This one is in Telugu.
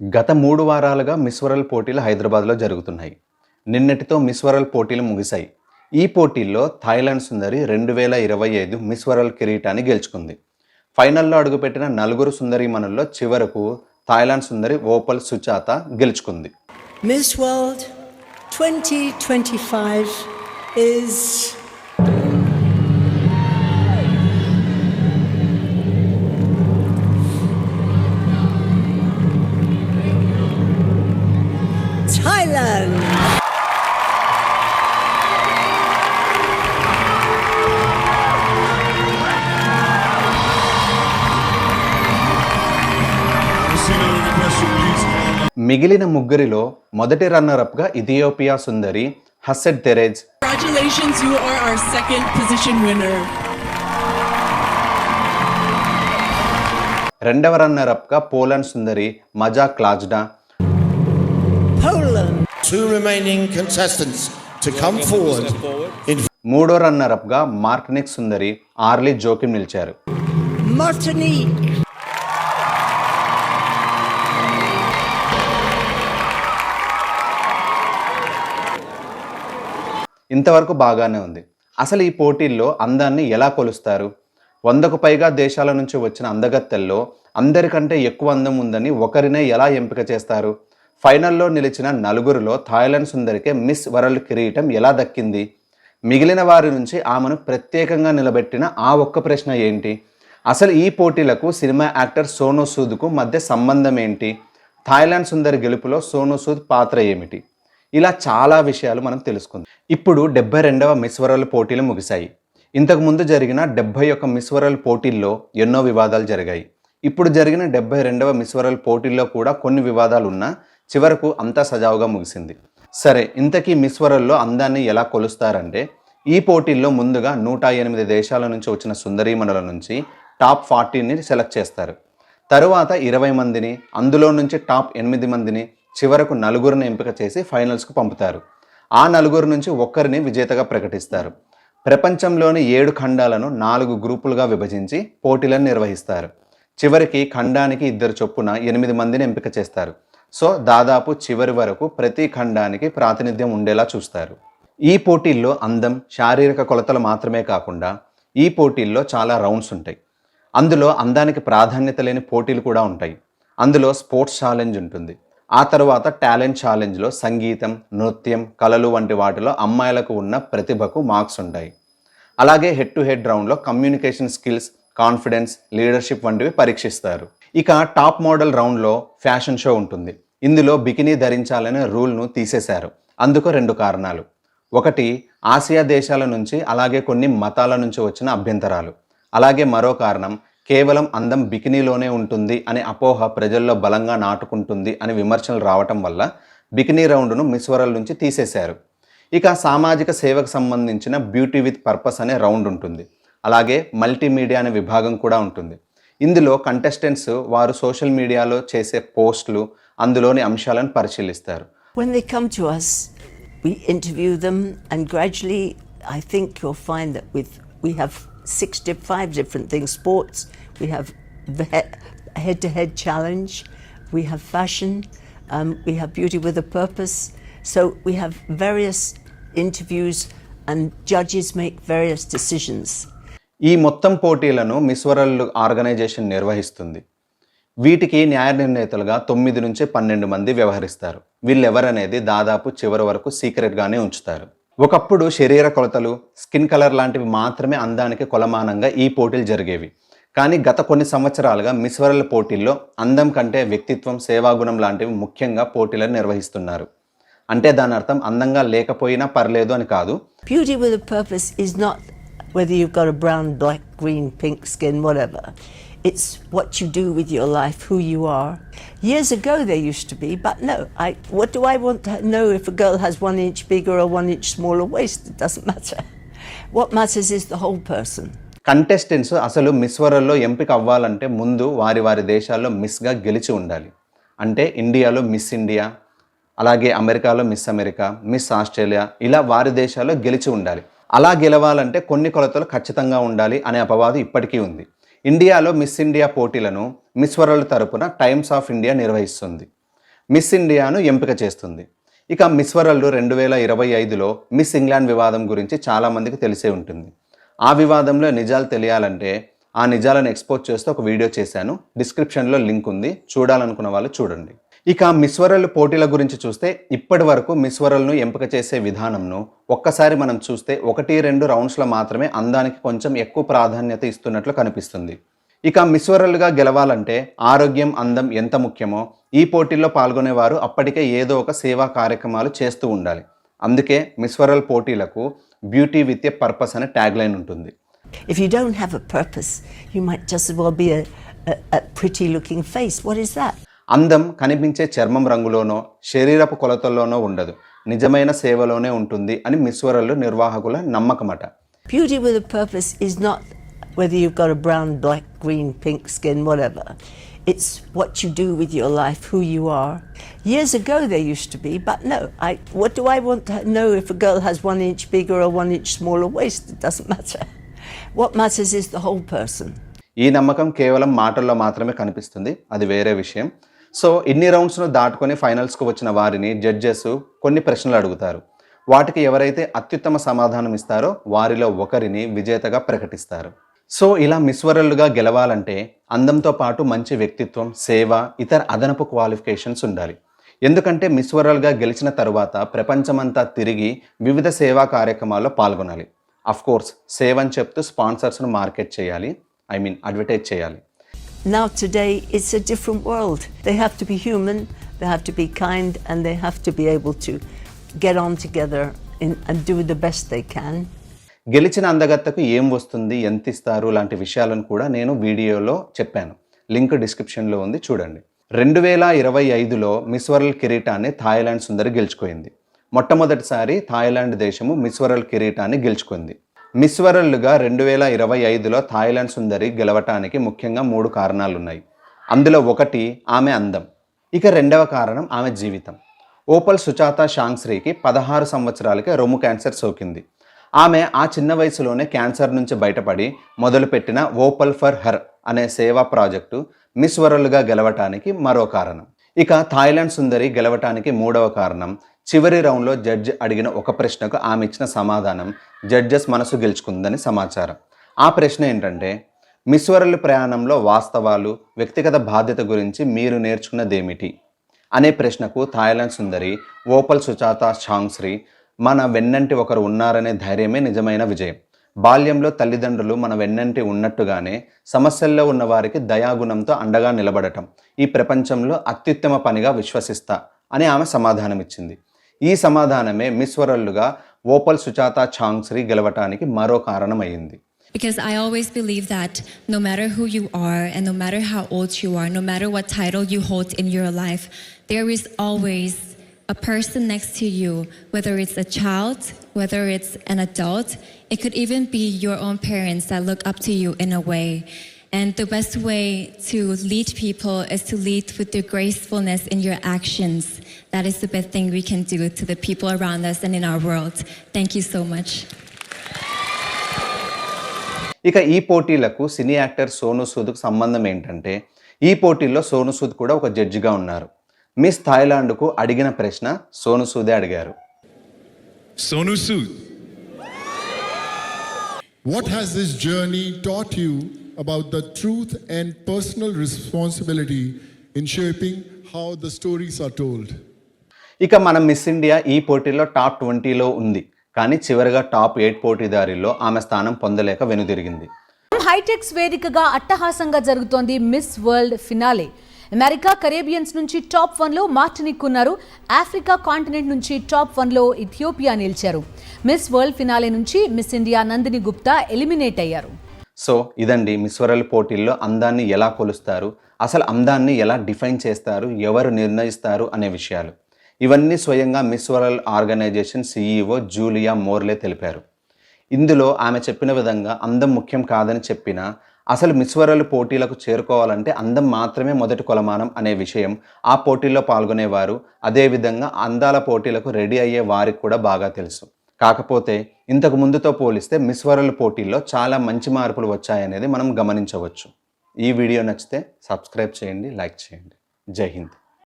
గత 3 వారాలుగా మిస్ వరల్డ్ పోటీలు హైదరాబాద్‌లో జరుగుతున్నాయి. నిన్నటితో మిస్ వరల్డ్ పోటీలు ముగిశాయి. ఈ పోటీల్లో థాయిలాండ్ సుందరి 2025 మిస్ వరల్డ్ కిరీటాన్ని గెలుచుకుంది. ఫైనల్‌లో అడుగుపెట్టిన నలుగురు సుందరీమణుల్లో చివరకు థాయిలాండ్ సుందరి ఓపల్ సుచాత గెలుచుకుంది. Miss World 2025 is Thailand. మిగిలిన ముగ్గురిలో మొదటి రన్నరప్‌గా ఇథియోపియా సుందరి Hasset Dereje, Congratulations, you are our second position winner. రెండవ రన్నరప్‌గా పోలాండ్ సుందరి మజా Klajda, Poland. Two remaining contestants to come forward in మూడో రన్నరప్‌గా మార్టినిక్ సుందరి ఆర్లీ జోకిమ్ నిలిచారు. Martinique. ఇంతవరకు బాగానే ఉంది. అసలు ఈ పోటీల్లో అందాన్ని ఎలా కొలుస్తారు? 100కు పైగా దేశాల నుంచి వచ్చిన అందగత్తెల్లో అందరికంటే ఎక్కువ అందం ఉందని ఒకరినే ఎలా ఎంపిక చేస్తారు? ఫైనల్లో నిలిచిన నలుగురిలో థాయిలాండ్ సుందరికే మిస్ వరల్డ్ కిరీటం ఎలా దక్కింది? మిగిలిన వారి నుంచి ఆమెను ప్రత్యేకంగా నిలబెట్టిన ఆ ఒక్క ప్రశ్న ఏంటి? అసలు ఈ పోటీలకు సినిమా యాక్టర్ సోనూ సూద్కు మధ్య సంబంధం ఏంటి? థాయిలాండ్ సుందరి గెలుపులో సోనూ సూద్ పాత్ర ఏమిటి? ఇలా చాలా విషయాలు మనం తెలుసుకుందాం. ఇప్పుడు 72వ మిస్ వరల్డ్ పోటీలు ముగిశాయి. ఇంతకుముందు జరిగిన 71 మిస్ వరల్డ్ పోటీల్లో ఎన్నో వివాదాలు జరిగాయి. ఇప్పుడు జరిగిన 72వ మిస్ వరల్డ్ పోటీల్లో కూడా కొన్ని వివాదాలు ఉన్నా చివరకు అంతా సజావుగా ముగిసింది. సరే, ఇంతకీ మిస్ వరల్డ్లో అందాన్ని ఎలా కొలుస్తారంటే, ఈ పోటీల్లో ముందుగా 108 దేశాల నుంచి వచ్చిన సుందరీమణుల నుంచి టాప్ 40ని సెలెక్ట్ చేస్తారు. తరువాత 20 మందిని, అందులో నుంచి టాప్ 8 మందిని, చివరకు నలుగురిని ఎంపిక చేసి ఫైనల్స్కు పంపుతారు. ఆ నలుగురు నుంచి ఒక్కరిని విజేతగా ప్రకటిస్తారు. ప్రపంచంలోని 7 ఖండాలను 4 గ్రూపులుగా విభజించి పోటీలను నిర్వహిస్తారు. చివరికి ఖండానికి 2 చొప్పున 8 మందిని ఎంపిక చేస్తారు. సో దాదాపు చివరి వరకు ప్రతి ఖండానికి ప్రాతినిధ్యం ఉండేలా చూస్తారు. ఈ పోటీల్లో అందం, శారీరక కొలతలు మాత్రమే కాకుండా ఈ పోటీల్లో చాలా రౌండ్స్ ఉంటాయి. అందులో అందానికి ప్రాధాన్యత లేని పోటీలు కూడా ఉంటాయి. అందులో స్పోర్ట్స్ ఛాలెంజ్ ఉంటుంది. ఆ తర్వాత టాలెంట్ ఛాలెంజ్లో సంగీతం, నృత్యం, కళలు వంటి వాటిలో అమ్మాయిలకు ఉన్న ప్రతిభకు మార్క్స్ ఉంటాయి. అలాగే హెడ్ టు హెడ్ రౌండ్లో కమ్యూనికేషన్ స్కిల్స్, కాన్ఫిడెన్స్, లీడర్షిప్ వంటివి పరీక్షిస్తారు. ఇక టాప్ మోడల్ రౌండ్లో ఫ్యాషన్ షో ఉంటుంది. ఇందులో బికినీ ధరించాలనే రూల్ను తీసేశారు. అందుకు 2 కారణాలు. ఒకటి, ఆసియా దేశాల నుంచి అలాగే కొన్ని మతాల నుంచి వచ్చిన అభ్యంతరాలు. అలాగే మరో కారణం, కేవలం అందం బికినీలోనే ఉంటుంది అనే అపోహ ప్రజల్లో బలంగా నాటుకుంటుంది అని విమర్శలు రావటం వల్ల బికినీ రౌండ్ను మిస్ వరల్డ్ నుంచి తీసేశారు. ఇక సామాజిక సేవకు సంబంధించిన బ్యూటీ విత్ పర్పస్ అనే రౌండ్ ఉంటుంది. అలాగే మల్టీమీడియా అనే విభాగం కూడా ఉంటుంది. ఇందులో కంటెస్టెంట్స్ వారు సోషల్ మీడియాలో చేసే పోస్టులు, అందులోని అంశాలను పరిశీలిస్తారు. When they come to us, we interview them, and gradually I think you'll find that we have 65 different things: sports, we have the head-to-head challenge, we have fashion, we have beauty with a purpose. So we have various interviews and judges make various decisions. ఈ మొత్తం పోటీలను మిస్ వరల్డ్ ఆర్గనైజేషన్ నిర్వహిస్తుంది. వీటికి న్యాయ నిర్ణేతలుగా 9 నుంచి 12 మంది వ్యవహరిస్తారు. వీళ్ళెవరనేది దాదాపు చివరి వరకు సీక్రెట్గానే ఉంచుతారు. ఒకప్పుడు శరీర కొలతలు, స్కిన్ కలర్ లాంటివి మాత్రమే అందానికి కొలమానంగా ఈ పోటీలు జరిగేవి. కానీ గత కొన్ని సంవత్సరాలుగా మిస్ వరల్డ్ పోటీల్లో అందం కంటే వ్యక్తిత్వం, సేవాగుణం లాంటివి ముఖ్యంగా పోటీలను నిర్వహిస్తున్నారు. అంటే దాని అర్థం అందంగా లేకపోయినా పర్లేదు అని కాదు. Beauty with a purpose is not whether you've got a brown, black, green, pink skin, whatever. It's what you do with your life, who you are. Years ago there used to be, but no. What do I want to know if a girl has 1 inch bigger or 1 inch smaller waist? It doesn't matter. What matters is the whole person. Contestants అసలు మిస్ వరల్డ్లో ఎంపిక అవ్వాలంటే ముందు వారి వారి దేశాల్లో మిస్గా గెలిచి ఉండాలి. అంటే ఇండియాలో మిస్ ఇండియా, అలాగే అమెరికాలో మిస్ అమెరికా, మిస్ ఆస్ట్రేలియా, ఇలా వారి దేశాల్లో గెలిచి ఉండాలి. అలా గెలవాలంటే కొన్ని కొలతలు ఖచ్చితంగా ఉండాలి అనే అపవాదు ఇప్పటికీ ఉంది. ఇండియాలో మిస్ ఇండియా పోటీలను మిస్ వరల్డ్ తరపున టైమ్స్ ఆఫ్ ఇండియా నిర్వహిస్తుంది. మిస్ ఇండియాను ఎంపిక చేస్తుంది. ఇక మిస్ వరల్డ్ 2025లో మిస్ ఇంగ్లాండ్ వివాదం గురించి చాలామందికి తెలిసే ఉంటుంది. ఆ వివాదంలో నిజాలు తెలియాలంటే ఆ నిజాలను ఎక్స్పోజ్ చేస్తూ ఒక వీడియో చేశాను. డిస్క్రిప్షన్లో లింక్ ఉంది, చూడాలనుకున్న వాళ్ళు చూడండి. ఇక మిస్ వరల్డ్ పోటీల గురించి చూస్తే ఇప్పటి వరకు మిస్ వరల్డ్ను ఎంపిక చేసే విధానంను ఒక్కసారి మనం చూస్తే 1-2 రౌండ్స్లో మాత్రమే అందానికి కొంచెం ఎక్కువ ప్రాధాన్యత ఇస్తున్నట్లు కనిపిస్తుంది. ఇక మిస్ వరల్డ్గా గెలవాలంటే ఆరోగ్యం, అందం ఎంత ముఖ్యమో ఈ పోటీల్లో పాల్గొనేవారు అప్పటికే ఏదో ఒక సేవా కార్యక్రమాలు చేస్తూ ఉండాలి. అందుకే మిస్ వరల్డ్ పోటీలకు బ్యూటీ విత్ ఎ పర్పస్ అనే ట్యాగ్ లైన్ ఉంటుంది. If you don't have a purpose, you might just as well be a pretty looking face. What is that? అందం కనిపించే చర్మం రంగులోనో శరీరపు కొలతల్లోనో ఉండదు, నిజమైన సేవలోనే ఉంటుంది అని మిస్ వరల్డ్ నిర్వాహకుల నమ్మకమట. Beauty with a purpose is not whether you've got a brown, black, green, pink skin, whatever. It's what you do with your life, who you are. Years ago there used to be, but no. What do I want to know if a girl has 1 inch bigger or 1 inch smaller waist? It doesn't matter. What matters is the whole person. ఈ నమ్మకం కేవలం మాటల్లో మాత్రమే కనిపిస్తుంది, అది వేరే విషయం. సో ఇన్ని రౌండ్స్ను దాటుకొని ఫైనల్స్కు వచ్చిన వారిని జడ్జెస్ కొన్ని ప్రశ్నలు అడుగుతారు. వాటికి ఎవరైతే అత్యుత్తమ సమాధానం ఇస్తారో వారిలో ఒకరిని విజేతగా ప్రకటిస్తారు. సో ఇలా మిస్ వరల్డ్గా గెలవాలంటే అందంతో పాటు మంచి వ్యక్తిత్వం, సేవ, ఇతర అదనపు క్వాలిఫికేషన్స్ ఉండాలి. ఎందుకంటే మిస్ వరల్డ్గా గెలిచిన తరువాత ప్రపంచమంతా తిరిగి వివిధ సేవా కార్యక్రమాల్లో పాల్గొనాలి. అఫ్కోర్స్ సేవ్ అని చెప్తూ స్పాన్సర్స్ను మార్కెట్ చేయాలి, అడ్వర్టైజ్ చేయాలి. Now today it's a different world. They have to be human, they have to be kind, and they have to be able to get on together and do the best they can. గెలిచిన అందగత్తకు ఏం వస్తుంది, ఎంత ఇస్తారు లాంటి విషయాలను కూడా నేను వీడియోలో చెప్పాను. లింక్ డిస్క్రిప్షన్లో ఉంది, చూడండి. 2025లో మిస్ వరల్డ్ కిరీటాన్ని థాయిలాండ్ సుందరి గెలుచుకుంది. మొట్టమొదటిసారి థాయిలాండ్ దేశము మిస్ వరల్డ్ కిరీటాన్ని గెలుచుకుంది. మిస్ వరల్డ్గా 2025లో థాయిలాండ్ సుందరి గెలవటానికి ముఖ్యంగా 3 కారణాలున్నాయి. అందులో ఒకటి ఆమె అందం, ఇక రెండవ కారణం ఆమె జీవితం. ఓపల్ సుచాతా షాంగ్శ్రీకి 16 సంవత్సరాలకే రొమ్ము క్యాన్సర్ సోకింది. ఆమె ఆ చిన్న వయసులోనే క్యాన్సర్ నుంచి బయటపడి మొదలుపెట్టిన ఓపల్ ఫర్ హర్ అనే సేవా ప్రాజెక్టు మిస్ వరల్డ్గా గెలవటానికి మరో కారణం. ఇక థాయిలాండ్ సుందరి గెలవటానికి 3వ కారణం, చివరి రౌండ్లో జడ్జి అడిగిన ఒక ప్రశ్నకు ఆమె ఇచ్చిన సమాధానం జడ్జెస్ మనసు గెలుచుకుందని సమాచారం. ఆ ప్రశ్న ఏంటంటే, మిస్ వరల్డ్ ప్రయాణంలో వాస్తవాలు, వ్యక్తిగత బాధ్యత గురించి మీరు నేర్చుకున్నదేమిటి అనే ప్రశ్నకు థాయిలాండ్ సుందరి ఓపల్ సుచాతా షాంగ్శ్రీ, మన వెన్నంటి ఒకరు ఉన్నారనే ధైర్యమే నిజమైన విజయం. బాల్యంలో తల్లిదండ్రులు మన వెన్నంటి ఉన్నట్టుగానే సమస్యల్లో ఉన్న వారికి దయాగుణంతో అండగా నిలబడటం ఈ ప్రపంచంలో అత్యుత్తమ పనిగా విశ్వసిస్తా అని ఆమె సమాధానమిచ్చింది. ఈ సమాధానమే మిస్ వరల్డ్గా ఓపల్ సుచాతా షాంగ్శ్రీ గెలవటానికి మరో కారణమైంది. Because I always believe that no matter who you are and no matter how old you are, no matter what title you hold in your life, there is always a person next to you, whether it's a child, whether it's an adult, it could even be your own parents that look up to you in a way. And the best way to lead people is to lead with your gracefulness in your actions. That is the best thing we can do to the people around us and in our world. Thank you so much. ఇక ఈ పోటీలకు సినీ యాక్టర్ సోనూ సూద్కు సంబంధం ఏంటంటే, ఈ పోటీల్లో సోనూ సూద్ కూడా ఒక జడ్జిగా ఉన్నారు. మిస్ థాయిలాండ్కు అడిగిన ప్రశ్న సోనూ సూదే అడిగారు. Sonu Sood, What has this journey taught you about the truth and personal responsibility in shaping how the stories are told? ఇక మన మిస్ ఇండియా ఈ పోటీలో టాప్ 20లో ఉంది, కానీ చివరిగా టాప్ 8 పోటీదారుల్లో ఆమె స్థానం పొందలేక వెనుదిరిగింది. హైటెక్స్ వేదికగా అట్టహాసంగా జరుగుతోంది మిస్ వరల్డ్ ఫినాలే. అమెరికా, కరేబియన్స్ నుంచి టాప్ 1లో మార్టినిక్ ఉన్నారు. ఆఫ్రికా కాంటినెంట్ నుంచి టాప్ 1లో ఇథియోపియా నిలిచారు. మిస్ వరల్డ్ ఫినాలే నుంచి miss India Nandini Gupta eliminate అయ్యారు. సో ఇదండి మిస్ వరల్డ్ పోటీల్లో అందాన్ని ఎలా కొలుస్తారు, అసలు అందాన్ని ఎలా డిఫైన్ చేస్తారు, ఎవరు నిర్ణయిస్తారు అనే విషయాలు. ఇవన్నీ స్వయంగా Miss World Organization CEO Julia Morley తెలిపారు. ఇందులో ఆమె చెప్పిన విధంగా అందం ముఖ్యం కాదని చెప్పినా, అసలు మిస్ వరల్డ్ పోటీలకు చేరుకోవాలంటే అందం మాత్రమే మొదటి కొలమానం అనే విషయం ఆ పోటీల్లో పాల్గొనేవారు, అదేవిధంగా అందాల పోటీలకు రెడీ అయ్యే వారికి కూడా బాగా తెలుసు. కాకపోతే ఇంతకు ముందుతో పోలిస్తే మిస్ వరల్డ్ పోటీల్లో చాలా మంచి మార్పులు వచ్చాయనేది మనం గమనించవచ్చు. ఈ వీడియో నచ్చితే సబ్స్క్రైబ్ చేయండి, లైక్ చేయండి. జై హింద్.